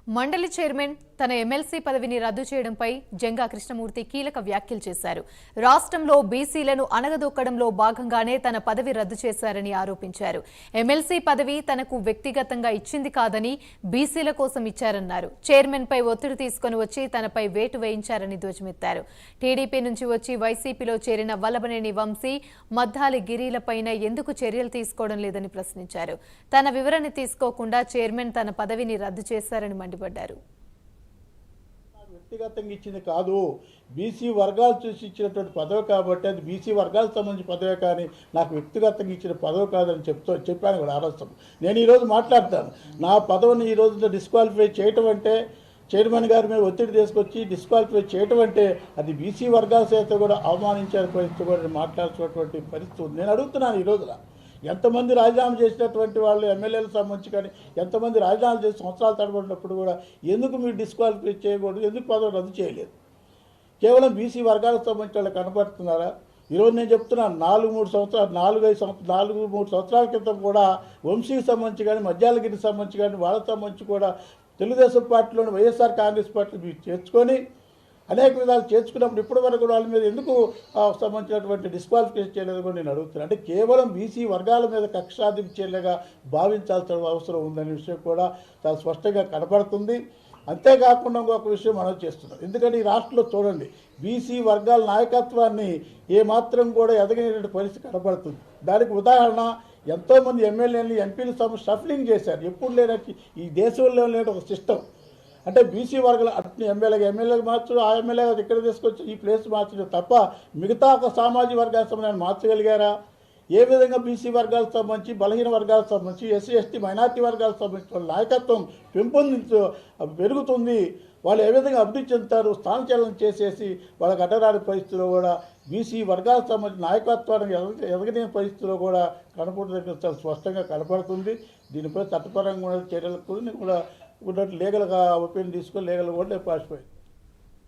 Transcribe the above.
మండలి చైర్మన్ తన ఎమ్మెల్సీ పదవిని రద్దు చేయడంపై జంగా కృష్ణమూర్తి కీలక వ్యాఖ్యలు చేశారు. రాష్ట్రంలో బీసీలను అణగదొక్కడంలో భాగంగానే తన పదవి రద్దు చేశారని ఆరోపించారు. ఎమ్మెల్సీ పదవి తనకు వ్యక్తిగతంగా ఇచ్చింది కాదని బీసీల కోసం ఇచ్చారన్నారు. చైర్మన్ పై ఒత్తిడి తీసుకుని వచ్చి తనపై వేటు వేయించారని ధ్వజమెత్తారు. టీడీపీ నుంచి వచ్చి వైసీపీలో చేరిన వల్లభనేని వంశీ, మద్దాలి గిరిలపైన ఎందుకు చర్యలు తీసుకోవడం లేదని ప్రశ్నించారు. తన వివరణ తీసుకోకుండా చైర్మన్ తన పదవిని రద్దు చేశారని మండిపడ్డారు. వ్యక్తిగతంగా ఇచ్చింది కాదు, బీసీ వర్గాలు చూసి ఇచ్చినటువంటి పదవి కాబట్టి అది బీసీ వర్గాలకు సంబంధించిన పదవే కానీ నాకు వ్యక్తిగతంగా ఇచ్చిన పదవి కాదని చెప్పాను కూడా ఆరోజు. నేను ఈరోజు మాట్లాడతాను, నా పదవిని ఈ రోజున డిస్క్వాలిఫై చేయటం అంటే, చైర్మన్ గారి మీద ఒత్తిడి తీసుకొచ్చి డిస్క్వాలిఫై చేయటం అంటే అది బీసీ వర్గాల చేత కూడా అవమానించే పరిస్థితి కూడా మాట్లాడుతున్నటువంటి పరిస్థితి ఉంది. నేను అడుగుతున్నాను, ఈ రోజున ఎంతమంది రాజీనామా చేసినటువంటి వాళ్ళు ఎమ్మెల్యేలకు సంబంధించి కానీ ఎంతమంది రాజీనామా చేసి సంవత్సరాలు తడబడినప్పుడు కూడా ఎందుకు మీరు డిస్క్వాలిఫై చేయకూడదు, ఎందుకు పదవి రద్దు చేయలేదు? కేవలం బీసీ వర్గాలకు సంబంధించి వాళ్ళు కనపడుతున్నారా? ఈరోజు నేను చెప్తున్నాను, 4-3 సంవత్సరాల క్రితం కూడా వంశీకి సంబంధించి కానీ మద్దాలగిరికి సంబంధించి కానీ వాళ్ళకి సంబంధించి కూడా తెలుగుదేశం పార్టీలోని వైఎస్ఆర్ కాంగ్రెస్ పార్టీ మీరు చేర్చుకొని అనేక విధాలు చేర్చుకున్నప్పుడు ఇప్పటి వరకు వాళ్ళ మీద ఎందుకు సంబంధించినటువంటి డిస్క్వాలిఫికేషన్ చేయలేదు కూడా నేను అడుగుతున్నాను. అంటే కేవలం బీసీ వర్గాల మీద కక్షాధిపత్యంగా భావించాల్సిన అవసరం ఉందనే విషయం కూడా చాలా స్పష్టంగా కనపడుతుంది. అంతేకాకుండా ఇంకొక విషయం మనం చేస్తున్నాం, ఎందుకంటే ఈ రాష్ట్రంలో చూడండి, బీసీ వర్గాల నాయకత్వాన్ని ఏమాత్రం కూడా ఎదగనేటువంటి పరిస్థితి కనపడుతుంది. దానికి ఉదాహరణ, ఎంతోమంది ఎమ్మెల్యేలు ఎంపీలు షఫ్లింగ్ చేశారు. ఎప్పుడు లేనట్టు ఈ దేశంలో లేని ఒక సిస్టమ్. అంటే బీసీ వర్గాలు అట్ని ఎమ్మెల్యేగా మార్చు, ఆ ఎమ్మెల్యేగా ఇక్కడ తీసుకొచ్చి ఈ ప్లేస్ మార్చడం తప్ప మిగతా ఒక సామాజిక వర్గాల సంబంధించి మార్చగలిగారా? ఏ విధంగా బీసీ వర్గాలకు సంబంధించి, బలహీన వర్గాలకు సంబంధించి, ఎస్సీ ఎస్టీ మైనార్టీ వర్గాలకు సంబంధించి వాళ్ళ నాయకత్వం పెరుగుతుంది, వాళ్ళు ఏ విధంగా అభివృద్ధి చెందుతారు, స్థానచలనం చేసేసి వాళ్ళకి అడ్డరాని పరిస్థితిలో కూడా బీసీ వర్గాలకు సంబంధించిన నాయకత్వానికి ఎదగని పరిస్థితిలో కూడా కనపడుతుంది, చాలా స్పష్టంగా కనపడుతుంది. దీనిపై చట్టపరంగా చర్యలకు కూడా లీగల్గా ఒపీనియన్ తీసుకొని లీగల్గా కూడా పాసిపోయింది.